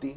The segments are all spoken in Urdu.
3,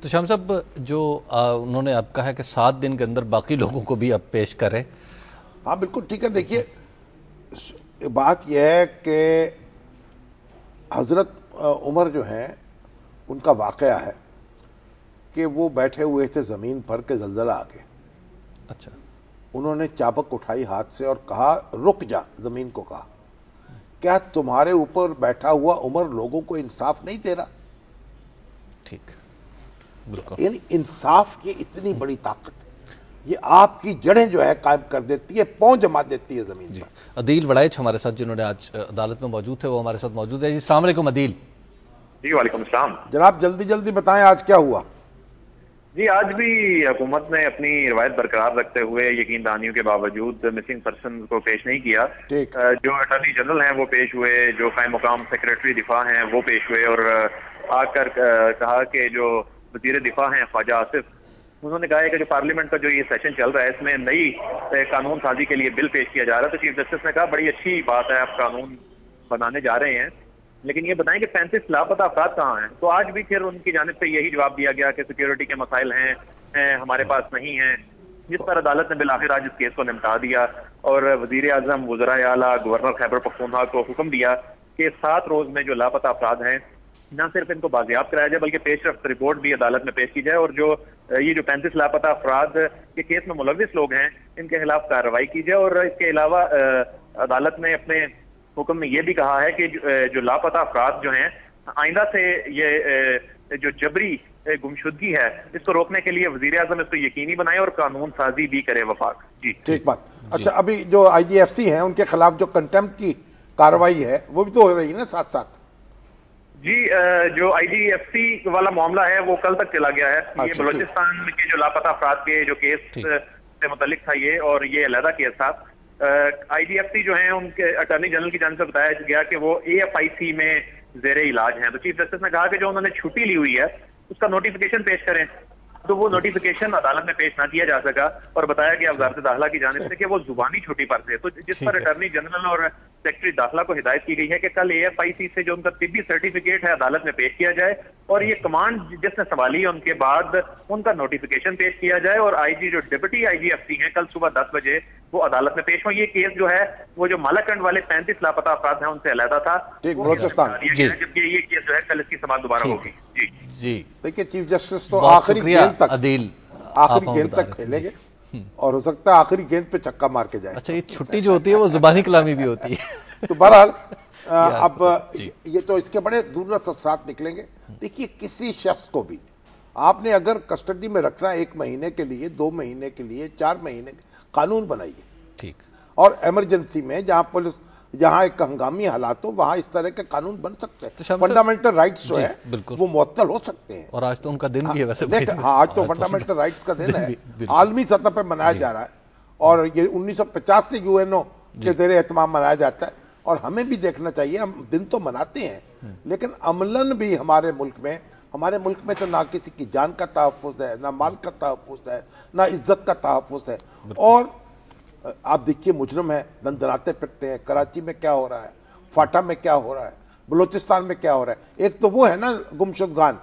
تو شام صاحب جو انہوں نے اب کہا ہے کہ 7 دن کے اندر باقی لوگوں کو بھی اب پیش کریں. ہاں بالکل ٹھیک ہے. دیکھیے بات یہ ہے کہ حضرت عمر جو ہیں ان کا واقعہ ہے کہ وہ بیٹھے ہوئے تھے زمین پر کہ زلزلہ آ گیا. اچھا. انہوں نے چابک اٹھائی ہاتھ سے اور کہا رک جا. زمین کو کہا کیا تمہارے اوپر بیٹھا ہوا عمر لوگوں کو انصاف نہیں دے رہا؟ ٹھیک بالکل. یعنی انصاف کی اتنی بڑی طاقت ہے، یہ آپ کی جڑیں جو ہے قائم کر دیتی ہے، پاؤں جما دیتی ہے زمین پر. عدیل وڑائچ ہمارے ساتھ جنہوں نے آج عدالت میں موجود تھے وہ ہمارے ساتھ موجود ہے. جی السلام علیکم عدیل. جی وعلیکم السلام. جناب جلدی جلدی بتائیں آج کیا ہوا؟ جی آج بھی حکومت نے اپنی روایت برقرار رکھتے ہوئے یقین دہانیوں کے باوجود مسنگ پرسن کو پیش نہیں کیا. جو اٹارنی جنرل ہیں وہ پیش ہوئے، جو قائم مقام سیکریٹری دفاع ہیں وہ پیش ہوئے اور آ کر کہا کہ جو وزیر دفاع ہیں خواجہ آصف، انہوں نے کہا ہے کہ جو پارلیمنٹ کا جو یہ سیشن چل رہا ہے اس میں نئی قانون سازی کے لیے بل پیش کیا جا رہا ہے. تو چیف جسٹس نے کہا بڑی اچھی بات ہے، آپ قانون بنانے جا رہے ہیں، لیکن یہ بتائیں کہ 35 لاپتہ افراد کہاں ہیں؟ تو آج بھی پھر ان کی جانب سے یہی جواب دیا گیا کہ سیکیورٹی کے مسائل ہیں، ہمارے پاس نہیں ہیں، جس پر عدالت نے بالآخر آج اس کیس کو نمٹا دیا اور وزیر اعظم، وزراء اعلیٰ، گورنر خیبر پختونخوا کو حکم دیا کہ 7 روز میں جو لاپتہ افراد ہیں نہ صرف ان کو بازیاب کرایا جائے بلکہ پیش رفت رپورٹ بھی عدالت میں پیش کی جائے، اور جو یہ جو 35 لاپتہ افراد کے کیس میں ملوث لوگ ہیں ان کے خلاف کارروائی کی جائے. اور اس کے علاوہ عدالت نے اپنے حکم میں یہ بھی کہا ہے کہ جو لاپتہ افراد جو ہیں آئندہ سے یہ جو جبری گمشدگی ہے اس کو روکنے کے لیے وزیر اعظم اس کو یقینی بنائے اور قانون سازی بھی کرے. وفاق جی ٹھیک بات. اچھا ابھی جو آئی جی ایف سی ہیں ان کے خلاف جو کنٹمپٹ کی کارروائی ہے وہ بھی تو ہو رہی ہے نا ساتھ ساتھ؟ جی جو آئی جی ایف سی والا معاملہ ہے وہ کل تک چلا گیا ہے. یہ بلوچستان کے جو لاپتہ افراد کے جو کیس سے متعلق تھا یہ، اور یہ علیحدہ کیس تھا. آئی جی ایف سی جو ہیں ان کے اٹارنی جنرل کی جانب سے بتایا گیا کہ وہ اے ایف آئی سی میں زیر علاج ہیں. تو چیف جسٹس نے کہا کہ جو انہوں نے چھٹی لی ہوئی ہے اس کا نوٹیفیکیشن پیش کریں. تو وہ نوٹیفیکیشن عدالت میں پیش نہ کیا جا سکا اور بتایا گیا وزارت داخلہ کی جانب سے کہ وہ زبانی چھٹی پر تھے. تو جس پر اٹارنی جنرل اور سیکرٹری داخلہ کو ہدایت کی گئی ہے کہ کل اے ایف آئی سی سے جو ان کا طبی سرٹیفکیٹ ہے عدالت میں پیش کیا جائے اور یہ کمانڈ جس نے سنبھالی ہے ان کے بعد ان کا نوٹیفیکیشن پیش کیا جائے اور آئی جی جو ڈپٹی آئی جی ایف سی ہیں کل صبح 10 بجے وہ عدالت میں پیش ہوں. یہ کیس جو ہے وہ جو مالاکنڈ والے 35 لاپتہ افراد ہیں ان سے علیحدہ تھا، جبکہ یہ کیس جو ہے کل اس کی سماعت دوبارہ ہوگی. جی جی دیکھیے چیف جسٹس تو آخری گیند تک کھیلیں گے اور ہو سکتا ہے آخری گیند پہ چکا مار کے جائے. اچھا یہ چھٹی جو ہوتی ہے وہ زبانی کلامی بھی ہوتی ہے. تو بہرحال اب یہ تو اس کے بڑے دورس اثرات نکلیں گے. دیکھیے کسی شخص کو بھی آپ نے اگر کسٹڈی میں رکھنا 1 مہینے کے لیے، 2 مہینے کے لیے، 4 مہینے قانون بنائیے. ٹھیک. اور ایمرجنسی میں جہاں ایک ہنگامی حالات ہو وہاں اس طرح کے قانون بن سکتے ہیں. فنڈامنٹل رائٹس جو ہے وہ معطل ہو سکتے ہیں. اور آج تو ان کا دن بھی ہے ویسے. ہاں آج تو فنڈامنٹل رائٹس کا دن ہے، عالمی سطح پہ منایا جا رہا ہے اور یہ 1950 سے یو این او کے زیر اہتمام منایا جاتا ہے. اور ہمیں بھی دیکھنا چاہیے، ہم دن تو مناتے ہیں لیکن عملاً بھی ہمارے ملک میں تو نہ کسی کی جان کا تحفظ ہے، نہ مال کا تحفظ ہے، نہ عزت کا تحفظ ہے. اور آپ دیکھیے مجرم ہیں دندراتے پھرتے ہیں. کراچی میں کیا ہو رہا ہے، فاٹا میں کیا ہو رہا ہے، بلوچستان میں کیا ہو رہا ہے. ایک تو وہ ہے نا گمشدگان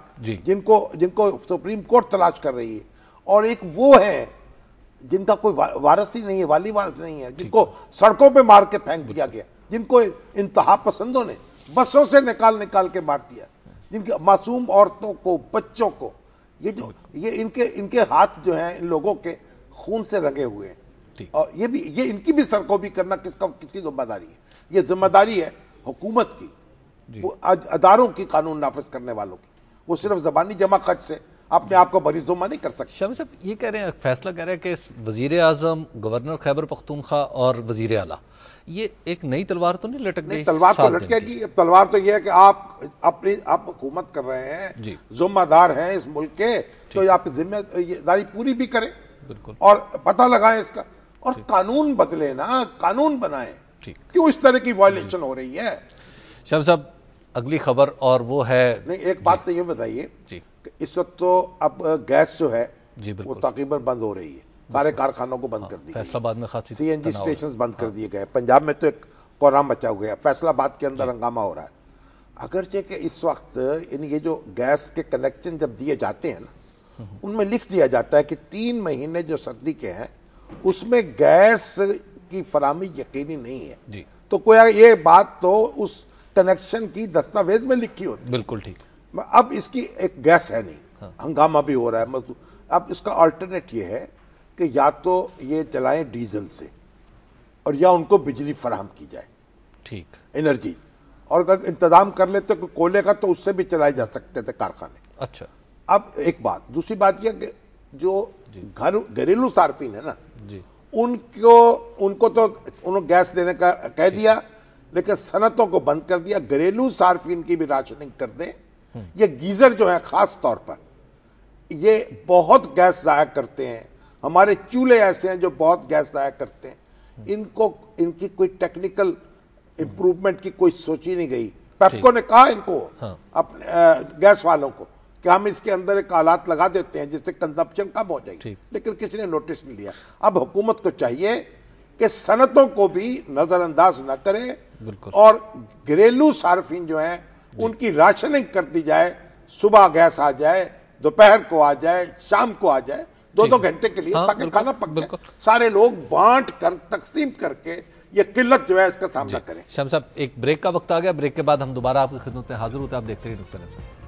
جن کو سپریم کورٹ تلاش کر رہی ہے، اور ایک وہ ہے جن کا کوئی وارث ہی نہیں ہے، والی وارث نہیں ہے، جن کو سڑکوں پہ مار کے پھینک دیا گیا، جن کو انتہا پسندوں نے بسوں سے نکال کے مار دیا، جن کی معصوم عورتوں کو، بچوں کو. یہ ان کے ہاتھ جو ہیں ان لوگوں کے خون سے رنگے ہوئے ہیں. اور یہ ان کی بھی سرکوبی کرنا کس کی ذمہ داری ہے؟ یہ ذمہ داری ہے حکومت کی، اداروں کی، قانون نافذ کرنے والوں کی. وہ صرف زبانی جمع خرچ سے اپنے آپ کو بری ذمہ نہیں کر سکتے. شامی صاحب یہ کہہ رہے ہیں، فیصلہ کہہ رہے ہیں کہ وزیر اعظم، گورنر خیبر پختونخوا اور وزیر اعلیٰ یہ ایک نئی تلوار تو نہیں لٹک گئی؟ تلوار تو لٹکے گی. تلوار تو یہ ہے کہ آپ حکومت کر رہے ہیں، ذمہ دار ہیں اس ملک کے، تو آپ ذمہ داری پوری بھی کریں اور پتہ لگائیں اس کا، اور قانون بدلے نا، قانون بنائیں. کیوں اس طرح کی وائلیشن ہو رہی ہے؟ شاہ صاحب اگلی خبر اور وہ ہے، نہیں ایک بات تو یہ بتائیے کہ اس وقت تو اب گیس جو ہے وہ تقریباً بند ہو رہی ہے. سارے کارخانوں کو بند کر دی، فیصل آباد میں خاصی سی این جی اسٹیشنز بند کر دیے گئے. پنجاب میں تو ایک کورام مچا ہو گیا، فیصل آباد کے اندر ہنگامہ ہو رہا ہے. اگرچہ کہ اس وقت یہ جو گیس کے کنیکشن جب دیے جاتے ہیں نا ان میں لکھ دیا جاتا ہے کہ 3 مہینے جو سردی کے ہیں اس میں گیس کی فراہمی یقینی نہیں ہے جی تو کوئی یہ بات تو اس کنیکشن کی دستاویز میں لکھی ہوتی. بالکل ٹھیک. اب اس کی ایک گیس ہے نہیں, ہنگامہ بھی ہو رہا ہے مزدور. اب اس کا آلٹرنیٹ یہ ہے کہ یا تو یہ چلائیں ڈیزل سے اور یا ان کو بجلی فراہم کی جائے, ٹھیک, انرجی, اور اگر انتظام کر لیتے کہ کوئلے کا تو اس سے بھی چلائے جا سکتے تھے کارخانے. اچھا. اب ایک بات, دوسری بات یہ کہ جو گھریلو صارفین ہے نا جی ان کو تو انہوں گیس دینے کا کہہ دیا, لیکن صنعتوں کو بند کر دیا. گھریلو صارفین کی بھی راشننگ کر دیں. یہ گیزر جو ہے خاص طور پر یہ بہت گیس ضائع کرتے ہیں. ہمارے چولہے ایسے ہیں جو بہت گیس ضائع کرتے ہیں. ان کی کوئی ٹیکنیکل امپروومنٹ کی کوئی سوچی نہیں گئی. پیپکو نے کہا ان کو اپنے گیس والوں کو کہ ہم اس کے اندر ایک آلات لگا دیتے ہیں جس سے کنزمپشن کم ہو جائے گی, لیکن کسی نے نوٹس نہیں لیا. اب حکومت کو چاہیے کہ صنعتوں کو بھی نظر انداز نہ کرے اور گھریلو صارفین جو ہیں ان کی راشننگ کر دی جائے. صبح گیس آ جائے, دوپہر کو آ جائے, شام کو آ جائے, 2 گھنٹے کے لیے, تاکہ کھانا پک جائے. سارے لوگ بانٹ کر تقسیم کر کے یہ قلت جو ہے اس کا سامنا کریں. شامی صاحب ایک بریک کا وقت آ گیا, بریک کے بعد ہم دوبارہ آپ کی خدمت میں حاضر ہوتے ہیں. آپ دیکھتے رہیے نقطہ نظر.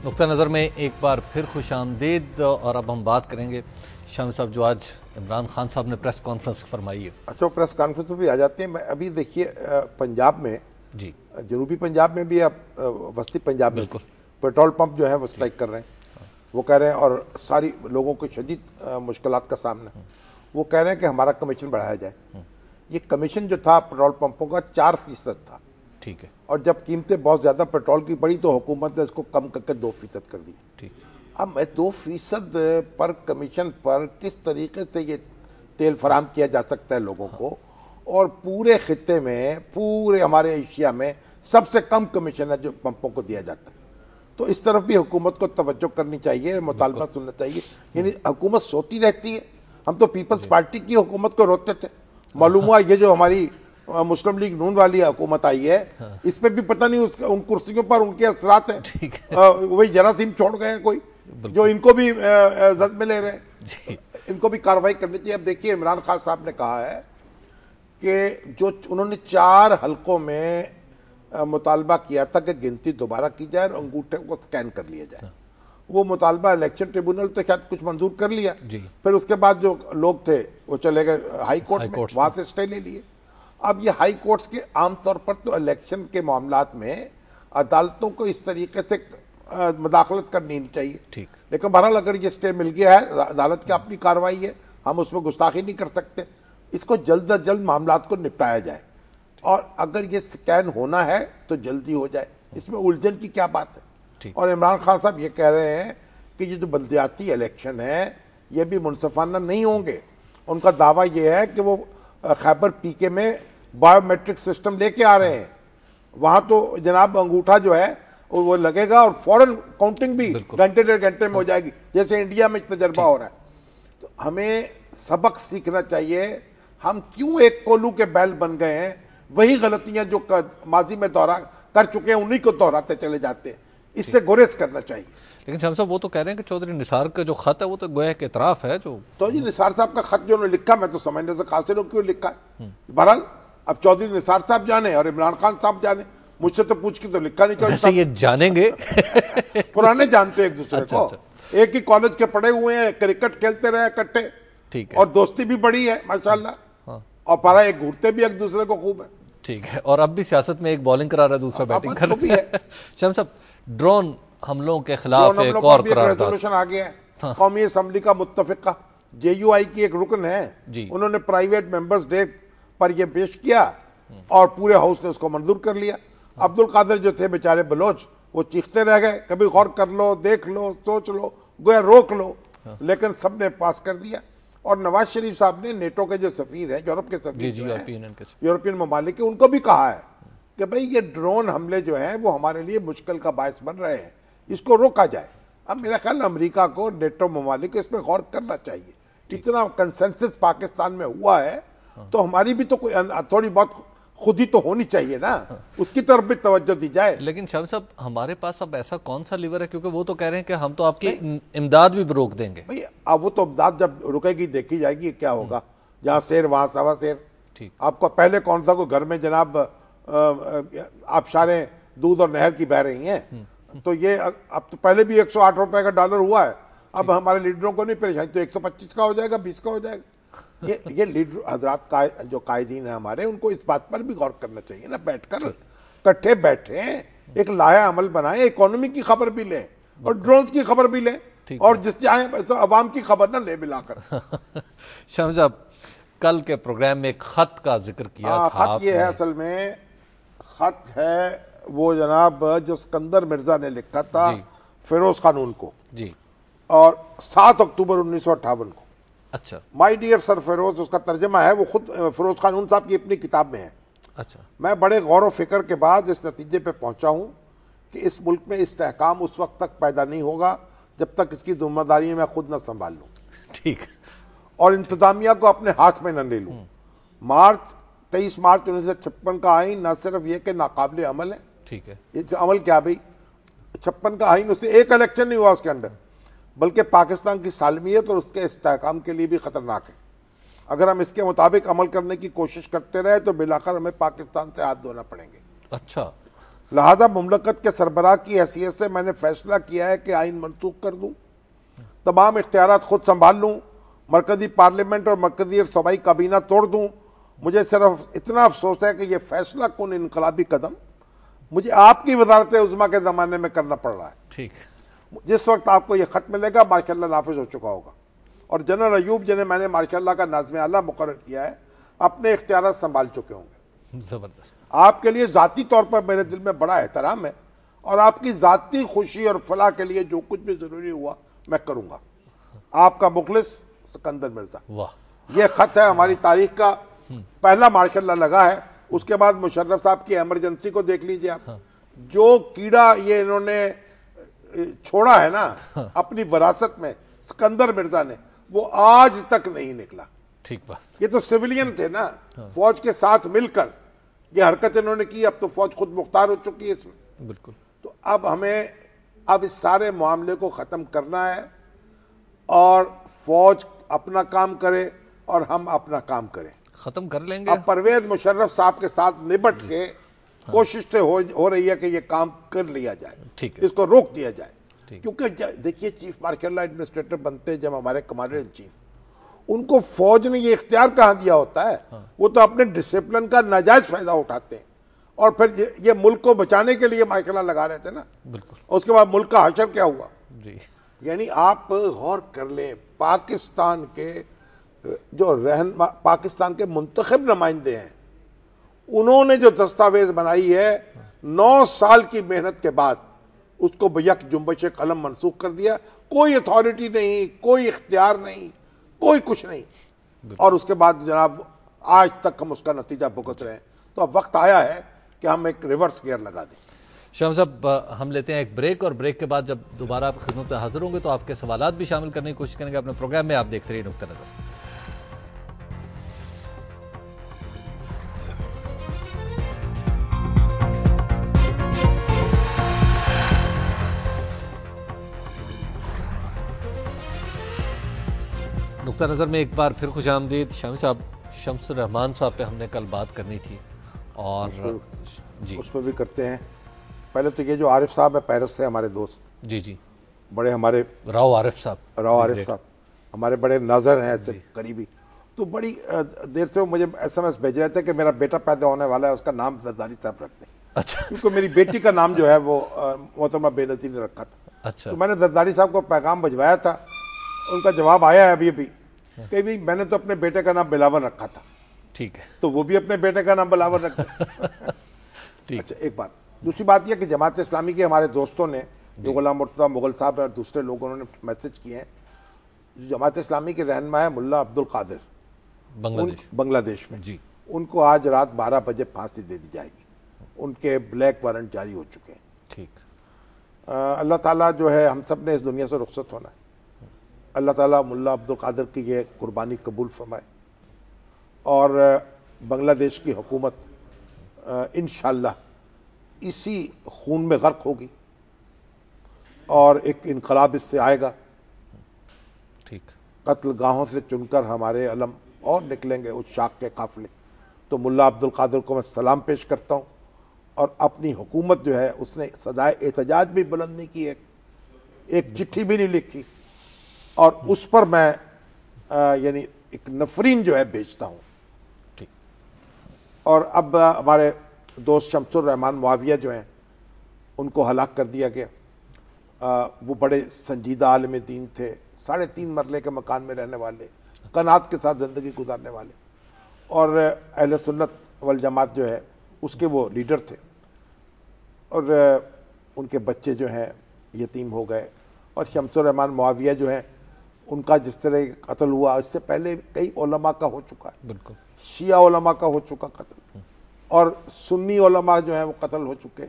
نقطہ نظر میں ایک بار پھر خوش آمدید. اور اب ہم بات کریں گے شامی صاحب جو آج عمران خان صاحب نے پریس کانفرنس فرمائی ہے. اچھا, پریس کانفرنس میں بھی آ جاتے ہیں. میں ابھی دیکھیے پنجاب میں, جی جنوبی پنجاب میں بھی, اب وسطی پنجاب میں پیٹرول پمپ جو ہیں وہ سٹرائک کر رہے ہیں. وہ کہہ رہے ہیں, اور ساری لوگوں کو شدید مشکلات کا سامنا. وہ کہہ رہے ہیں کہ ہمارا کمیشن بڑھایا جائے. یہ کمیشن جو تھا پیٹرول پمپوں کا 4% تھا, ٹھیک ہے, اور جب قیمتیں بہت زیادہ پیٹرول کی بڑھی تو حکومت نے اس کو کم کر کے 2% کر دیا. ٹھیک. اب میں 2% پر کمیشن پر کس طریقے سے یہ تیل فراہم کیا جا سکتا ہے لوگوں کو, اور پورے خطے میں, پورے ہمارے ایشیا میں سب سے کم کمیشن ہے جو پمپوں کو دیا جاتا ہے. تو اس طرف بھی حکومت کو توجہ کرنی چاہیے, مطالبہ سننا چاہیے. یعنی حکومت سوتی رہتی ہے. ہم تو پیپلز پارٹی کی حکومت کو روکتے تھے, معلوم ہوا یہ جو ہماری مسلم لیگ نون والی حکومت آئی ہے اس پہ بھی پتہ نہیں ان کرسیوں پر ان کے اثرات ہیں. وہی جراثیم چھوڑ گئے ہیں کوئی جو ان کو بھی زد میں لے رہے ہیں. ان کو بھی کارروائی کرنی چاہیے. اب دیکھیے عمران خان صاحب نے کہا ہے کہ جو انہوں نے 4 حلقوں میں مطالبہ کیا تھا کہ گنتی دوبارہ کی جائے اور انگوٹھے کو سکین کر لیا جائے, وہ مطالبہ الیکشن ٹریبونل تو شاید کچھ منظور کر لیا. پھر اس کے بعد جو لوگ تھے وہ چلے گئے ہائی کورٹ میں, وہاں سے اسٹے لے لیے. اب یہ ہائی کورٹس کے عام طور پر تو الیکشن کے معاملات میں عدالتوں کو اس طریقے سے مداخلت کرنی نہیں چاہیے. لیکن بہرحال اگر یہ اسٹے مل گیا ہے, عدالت کی اپنی کارروائی ہے, ہم اس میں گستاخی نہیں کر سکتے. اس کو جلد از جلد معاملات کو نپٹایا جائے, اور اگر یہ سکین ہونا ہے تو جلدی ہو جائے. اس میں الجھن کی کیا بات ہے. اور عمران خان صاحب یہ کہہ رہے ہیں کہ یہ جو بلدیاتی الیکشن ہے یہ بھی منصفانہ نہیں ہوں گے. ان کا دعویٰ یہ ہے کہ وہ خیبر پی کے میں بایو میٹرک سسٹم لے کے آ رہے ہیں. وہاں تو جناب انگوٹھا جو ہے وہ لگے گا اور فوراً کاؤنٹنگ بھی گھنٹے 1.5 گھنٹے میں ہو جائے گی, جیسے انڈیا میں تجربہ ہو رہا ہے. تو ہمیں سبق سیکھنا چاہیے. ہم کیوں ایک کولو کے بیل بن گئے ہیں, وہی غلطیاں جو ماضی میں کر چکے ہیں انہی کو دہراتے چلے جاتے ہیں. اس سے گریز کرنا چاہیے. لیکن شاہم صاحب وہ تو کہہ رہے ہیں کہ چودھری نثار کا جو خط ہے وہ تو گویا کہ اعتراف ہے. جو تو جی نثار صاحب کا خط جو انہوں نے لکھا, میں تو سمجھنے سے قاصر ہوں کیوں لکھا ہے. بہرحال اب چودھری نثار صاحب جانے اور عمران خان صاحب جانے, مجھ سے تو پوچھ کے تو لکھا نہیں. ویسے یہ جانیں گے, پرانے جانتے ایک دوسرے کو, ایک ہی کالج کے پڑھے ہوئے ہیں, کرکٹ کھیلتے رہے اکٹھے, اور دوستی بھی بڑی ہے ماشاءاللہ, اور پارا ایک گھورتے بھی ایک دوسرے کو خوب ہے. ٹھیک ہے. اور اب بھی سیاست میں ایک بالنگ کرا رہا ہے, دوسرا بیٹنگ کر رہا ہے. شاہم صاحب ڈرون حملوں کے خلاف ایک اور قرارداد, ریزولوشن آ گیا ہے. قومی اسمبلی کا متفقہ JUI کی ایک رکن ہے, انہوں نے پرائیویٹ ممبرز ڈے پر یہ پیش کیا اور پورے ہاؤس نے اس کو منظور کر لیا. عبد القادر جو تھے بیچارے بلوچ, وہ چیختے رہ گئے, کبھی غور کر لو, دیکھ لو, سوچ لو, گویا روک لو, لیکن سب نے پاس کر دیا. اور نواز شریف صاحب نے نیٹو کے جو سفیر ہیں, یورپ کے سفیر یورپین ممالک کے, ان کو بھی کہا ہے کہ بھئی یہ ڈرون حملے جو ہیں وہ ہمارے لیے مشکل کا باعث بن رہے ہیں, اس کو روکا جائے. اب میرا خیال امریکہ کو, نیٹو ممالک کو اس پہ غور کرنا چاہیے. اتنا کنسنسس پاکستان میں ہوا ہے تو ہماری بھی تو کوئی تھوڑی بہت خود ہی تو ہونی چاہیے نا, اس کی طرف بھی توجہ دی جائے. لیکن شامی صاحب ہمارے پاس اب ایسا کون سا لیور ہے, کیونکہ وہ تو کہہ رہے ہیں کہ ہم تو آپ کی امداد بھی روک دیں گے. بھئی اب وہ تو امداد جب رکے گی دیکھی جائے گی کیا ہوگا, جہاں سیر وہاں سوا سیر. آپ کو پہلے کون سا کوئی گھر میں جناب آبشاریں دودھ اور نہر کی بہ رہی ہیں, تو یہ اب تو پہلے بھی 108 روپے کا ڈالر ہوا ہے, اب ہمارے لیڈروں کو نہیں پریشانی, تو 125 کا ہو جائے گا, 20 کا ہو جائے گا. یہ لیڈر حضرات جو قائدین ہیں ہمارے, ان کو اس بات پر بھی غور کرنا چاہیے نا, بیٹھ کر کٹھے بیٹھیں, ایک لائحہ عمل بنائیں, اکانومی کی خبر بھی لیں اور ڈرونز کی خبر بھی لیں, اور جس چاہیں عوام کی خبر نہ لے ملا کر. شامی صاحب کل کے پروگرام میں ایک خط کا ذکر کیا تھا. خط یہ ہے, اصل میں خط ہے وہ جناب جو اسکندر مرزا نے لکھا تھا فیروز قانون کو, اور 7 اکتوبر 1958 کو. اچھا. مائی ڈیئر سر فیروز, اس کا ترجمہ ہے, وہ خود فیروز قانون صاحب کی اپنی کتاب میں ہے. اچھا. میں بڑے غور و فکر کے بعد اس نتیجے پہ پہنچا ہوں کہ اس ملک میں استحکام اس وقت تک پیدا نہیں ہوگا جب تک اس کی ذمہ داری میں خود نہ سنبھال لوں, ٹھیک, اور انتظامیہ کو اپنے ہاتھ میں نہ لے لوں. 23 مارچ 1956 کا آئین نہ صرف یہ کہ ناقابل عمل ہے, ٹھیک ہے, یہ عمل کیا بھئی, 56 کا آئین, اس سے ایک الیکشن نہیں ہوا اس کے اندر, بلکہ پاکستان کی سالمیت اور اس کے استحکام کے لیے بھی خطرناک ہے. اگر ہم اس کے مطابق عمل کرنے کی کوشش کرتے رہے تو بالآخر ہمیں پاکستان سے ہاتھ دھونا پڑیں گے. اچھا. لہذا مملکت کے سربراہ کی حیثیت سے میں نے فیصلہ کیا ہے کہ آئین منسوخ کر دوں, تمام اختیارات خود سنبھال لوں, مرکزی پارلیمنٹ اور مرکزی اور صوبائی کابینہ توڑ دوں. مجھے صرف اتنا افسوس ہے کہ یہ فیصلہ کن انقلابی قدم مجھے آپ کی وزارت عظمیٰ کے زمانے میں کرنا پڑ رہا ہے. ٹھیک. جس وقت آپ کو یہ خط ملے گا ماشاءاللہ نافذ ہو چکا ہوگا, اور جنرل ایوب جنہیں میں نے ماشاءاللہ کا ناظم اعلیٰ مقرر کیا ہے اپنے اختیارات سنبھال چکے ہوں گے. زبردست. آپ کے لیے ذاتی طور پر میرے دل میں بڑا احترام ہے, اور آپ کی ذاتی خوشی اور فلاح کے لیے جو کچھ بھی ضروری ہوا میں کروں گا. آپ کا مخلص سکندر مرزا. واہ. یہ خط ہے ہماری تاریخ کا پہلا ماشاءاللہ لگا ہے. اس کے بعد مشرف صاحب کی ایمرجنسی کو دیکھ لیجئے آپ, جو کیڑا یہ انہوں نے چھوڑا ہے نا اپنی وراثت میں سکندر مرزا نے, وہ آج تک نہیں نکلا. ٹھیک بات. یہ تو سویلین تھے نا, فوج کے ساتھ مل کر یہ حرکت انہوں نے کی, اب تو فوج خود مختار ہو چکی ہے اس میں. بالکل. تو اب ہمیں اس سارے معاملے کو ختم کرنا ہے, اور فوج اپنا کام کرے اور ہم اپنا کام کریں. ختم کر لیں گے. اب پرویز مشرف صاحب کے ساتھ نبٹ کے کوشش تو ہو رہی ہے کہ یہ کام کر لیا جائے, اس کو روک دیا جائے. کیونکہ دیکھیے چیف مارشل ایڈمنسٹریٹر بنتے جب ہمارے کمانڈر ان چیف, ان کو فوج نے یہ اختیار کہاں دیا ہوتا ہے, وہ تو اپنے ڈسپلن کا ناجائز فائدہ اٹھاتے ہیں, اور پھر یہ ملک کو بچانے کے لیے مائکلہ لگا رہے تھے نا. بالکل. اس کے بعد ملک کا حشر کیا ہوا. جی. یعنی آپ غور کر لیں, پاکستان کے جو پاکستان کے منتخب نمائندے ہیں, انہوں نے جو دستاویز بنائی ہے 9 سال کی محنت کے بعد اس کو بیک جنبش قلم منسوخ کر دیا. کوئی اتھارٹی نہیں, کوئی اختیار نہیں, کوئی کچھ نہیں, اور اس کے بعد جناب آج تک ہم اس کا نتیجہ بھگت رہے ہیں. تو اب وقت آیا ہے کہ ہم ایک ریورس گیئر لگا دیں. شامی صاحب ہم لیتے ہیں ایک بریک, اور بریک کے بعد جب دوبارہ آپ خدمت میں حاضر ہوں گے تو آپ کے سوالات بھی شامل کرنے کی کوشش کریں گے اپنے پروگرام میں. آپ دیکھتے رہیے نقطہ نظر. نقطہ نظر میں ایک بار پھر خوش آمدید. شامی صاحب, شمس الرحمان صاحب پہ ہم نے کل بات کرنی تھی, اور جی اس پہ بھی کرتے ہیں. پہلے تو یہ جو عارف صاحب ہے پیرس سے, ہمارے دوست, جی بڑے ہمارے راؤ عارف صاحب ہمارے بڑے ناظر ہیں ایسے قریبی, تو بڑی دیر سے وہ مجھے SMS بھیج رہے تھے کہ میرا بیٹا پیدا ہونے والا ہے, اس کا نام زرداری صاحب رکھتے ہیں. اچھا. کیونکہ میری بیٹی کا نام جو ہے وہ محترمہ بے نظیر نے رکھا تھا. اچھا. تو میں نے زرداری صاحب کو پیغام بھجوایا تھا, ان کا جواب آیا ہے ابھی کہ بھی میں نے تو اپنے بیٹے کا نام بلاول رکھا تھا. ٹھیک ہے. تو وہ بھی اپنے بیٹے کا نام بلاول رکھا. اچھا, ایک بات. دوسری بات یہ کہ جماعت اسلامی کے ہمارے دوستوں نے, جو غلام مرتضیٰ مغل صاحب اور دوسرے لوگوں نے میسج کیے ہیں, جو جماعت اسلامی کے رہنما ہے ملا عبد القادر بنگلہ دیش میں, جی, ان کو آج رات 12 بجے پھانسی دے دی جائے گی. ان کے بلیک وارنٹ جاری ہو چکے ہیں. ٹھیک. اللہ تعالیٰ جو ہے ہم سب نے اس دنیا سے رخصت ہونا ہے. اللہ تعالیٰ ملا عبدالقادر کی یہ قربانی قبول فرمائے اور بنگلہ دیش کی حکومت انشاءاللہ اسی خون میں غرق ہوگی اور ایک انقلاب اس سے آئے گا. ٹھیک. قتل گاہوں سے چن کر ہمارے علم اور نکلیں گے اس شاخ کے قافلے. تو ملا عبدالقادر کو میں سلام پیش کرتا ہوں اور اپنی حکومت جو ہے اس نے صدائے احتجاج بھی بلند نہیں کی, ایک چٹھی بھی نہیں لکھی اور اس پر میں یعنی ایک نفرین جو ہے بھیجتا ہوں. ٹھیک. اور اب ہمارے دوست شمس الرحمان معاویہ جو ہیں ان کو ہلاک کر دیا گیا. وہ بڑے سنجیدہ عالم دین تھے, 3.5 مرلے کے مکان میں رہنے والے, قناعت کے ساتھ زندگی گزارنے والے اور اہل سنت والجماعت جو ہے اس کے وہ لیڈر تھے. اور ان کے بچے جو ہیں یتیم ہو گئے. اور شمس الرحمان معاویہ جو ہیں ان کا جس طرح قتل ہوا اس سے پہلے کئی علماء کا ہو چکا ہے. بالکل. شیعہ علماء کا ہو چکا قتل اور سنی علماء جو ہیں وہ قتل ہو چکے.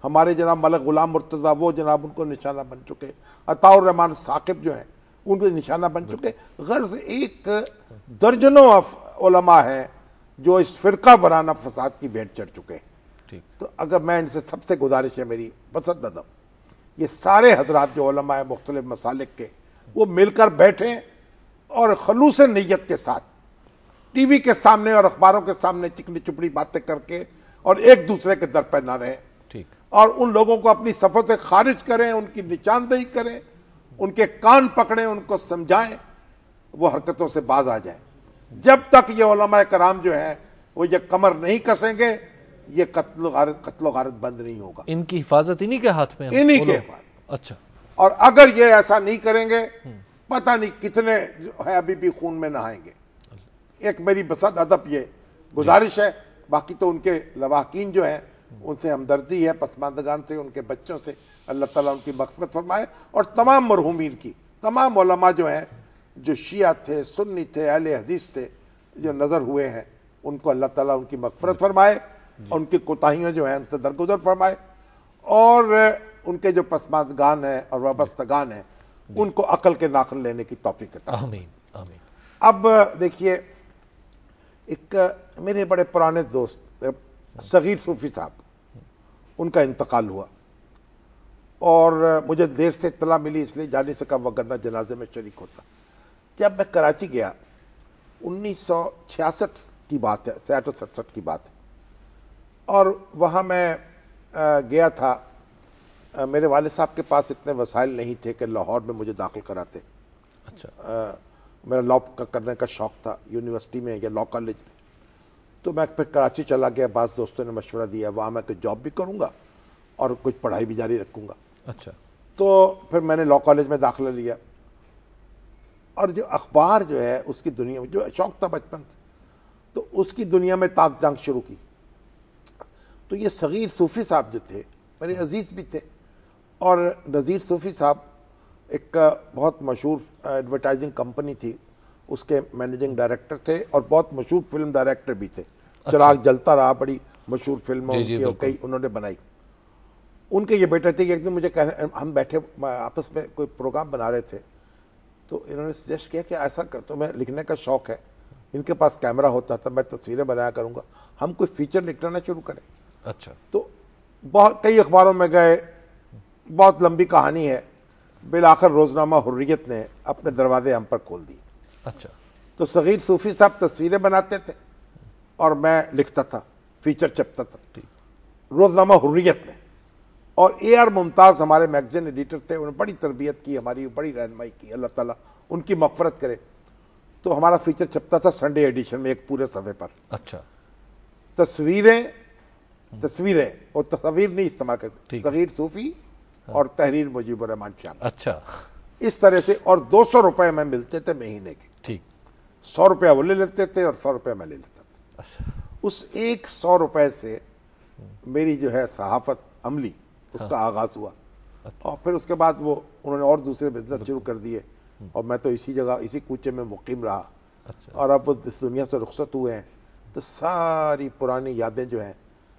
ہمارے جناب ملک غلام مرتضیٰ وہ جناب ان کو نشانہ بن چکے. عطاء الرحمان ثاقب جو ہیں ان کو نشانہ بن چکے. غرض ایک درجنوں علماء ہیں جو اس فرقہ وارانہ فساد کی بھیٹ چڑھ چکے ہیں. تو اگر میں ان سے سب سے گزارش ہے میری بسط ادب, یہ سارے حضرات جو علماء ہیں مختلف مسالک کے وہ مل کر بیٹھیں اور خلوص نیت کے ساتھ ٹی وی کے سامنے اور اخباروں کے سامنے چکنی چپڑی باتیں کر کے اور ایک دوسرے کے در پہ نہ رہیں. ٹھیک. اور ان لوگوں کو اپنی صفوں سے خارج کریں, ان کی نشاندہی کریں, ان کے کان پکڑیں, ان کو سمجھائیں, وہ حرکتوں سے باز آ جائیں. جب تک یہ علماء کرام جو ہیں وہ یہ کمر نہیں کسیں گے یہ قتل و غارت بند نہیں ہوگا. ان کی حفاظت انہی کے ہاتھ میں, انہی کے حفاظت. اچھا. اور اگر یہ ایسا نہیں کریں گے پتہ نہیں کتنے جو ہے ابھی بھی خون میں نہائیں گے. ایک میری بسط ادب یہ گزارش ہے. باقی تو ان کے لواحقین جو ہیں ان سے ہمدردی ہے, پسماندگان سے, ان کے بچوں سے. اللہ تعالیٰ ان کی مغفرت فرمائے اور تمام مرحومین کی, تمام علماء جو ہیں جو شیعہ تھے, سنی تھے, اہل حدیث تھے, جو نظر ہوئے ہیں ان کو اللہ تعالیٰ ان کی مغفرت فرمائے اور ان کی کوتاہیاں جو ہیں ان سے درگزر فرمائے اور ان کے جو پسماندگان ہیں اور وابستگان ہیں ان کو عقل کے ناخن لینے کی توفیق عطا. آمین آمین. اب دیکھیے ایک میرے بڑے پرانے دوست صغیر صوفی صاحب, ان کا انتقال ہوا اور مجھے دیر سے اطلاع ملی اس لیے جا نہیں سکا, وگرنہ جنازے میں شریک ہوتا. جب میں کراچی گیا 1966 کی بات ہے, 67 کی بات ہے, اور وہاں میں گیا تھا. میرے والد صاحب کے پاس اتنے وسائل نہیں تھے کہ لاہور میں مجھے داخل کراتے. اچھا. میرا لاء کرنے کا شوق تھا یونیورسٹی میں یا لاء کالج میں, تو میں پھر کراچی چلا گیا. بعض دوستوں نے مشورہ دیا وہاں میں کہ جاب بھی کروں گا اور کچھ پڑھائی بھی جاری رکھوں گا. اچھا. تو پھر میں نے لاء کالج میں داخلہ لیا اور جو اخبار جو ہے اس کی دنیا میں جو شوق تھا بچپن سے, تو اس کی دنیا میں تاک جانگ شروع کی. تو یہ صغیر صوفی صاحب جو تھے میرے عزیز بھی تھے, اور نذیر صوفی صاحب ایک بہت مشہور ایڈورٹائزنگ کمپنی تھی اس کے مینیجنگ ڈائریکٹر تھے اور بہت مشہور فلم ڈائریکٹر بھی تھے. چراغ جلتا رہا بڑی مشہور فلم کئی انہوں نے بنائی. ان کے یہ بیٹے تھے کہ ایک دن مجھے ہم بیٹھے آپس میں کوئی پروگرام بنا رہے تھے, تو انہوں نے سجیسٹ کیا کہ ایسا کر, تو میں لکھنے کا شوق ہے, ان کے پاس کیمرہ ہوتا تھا, میں تصویریں بنایا کروں گا, ہم کوئی فیچر لکھنا شروع کریں. اچھا. تو بہت کئی اخباروں میں گئے, بہت لمبی کہانی ہے, بالآخر روزنامہ حریت نے اپنے دروازے ہم پر کھول دیے. اچھا. تو صغیر صوفی صاحب تصویریں بناتے تھے اور میں لکھتا تھا, فیچر چھپتا تھا روزنامہ حریت میں. اور اے آر ممتاز ہمارے میگزین ایڈیٹر تھے, انہوں نے بڑی تربیت کی, ہماری بڑی رہنمائی کی, اللہ تعالیٰ ان کی مغفرت کرے. تو ہمارا فیچر چھپتا تھا سنڈے ایڈیشن میں ایک پورے صفحے پر. اچھا. تصویریں اور تصویر نہیں استعمال کرتے, صغیر صوفی اور تحریر مجیب الرحمان شامل. اچھا. اس طرح سے, اور 200 روپے میں ملتے تھے مہینے کے. ٹھیک. 100 روپیہ وہ لے لیتے تھے اور 100 روپے میں لے لیتا تھا. اچھا. اس ایک 100 روپے سے میری جو ہے صحافت عملی اس کا آغاز ہوا. اور پھر اس کے بعد وہ انہوں نے اور دوسرے بزنس شروع کر دیے اور میں تو اسی جگہ اسی کوچے میں مقیم رہا. اور اب اس دنیا سے رخصت ہوئے ہیں تو ساری پرانی یادیں جو ہیں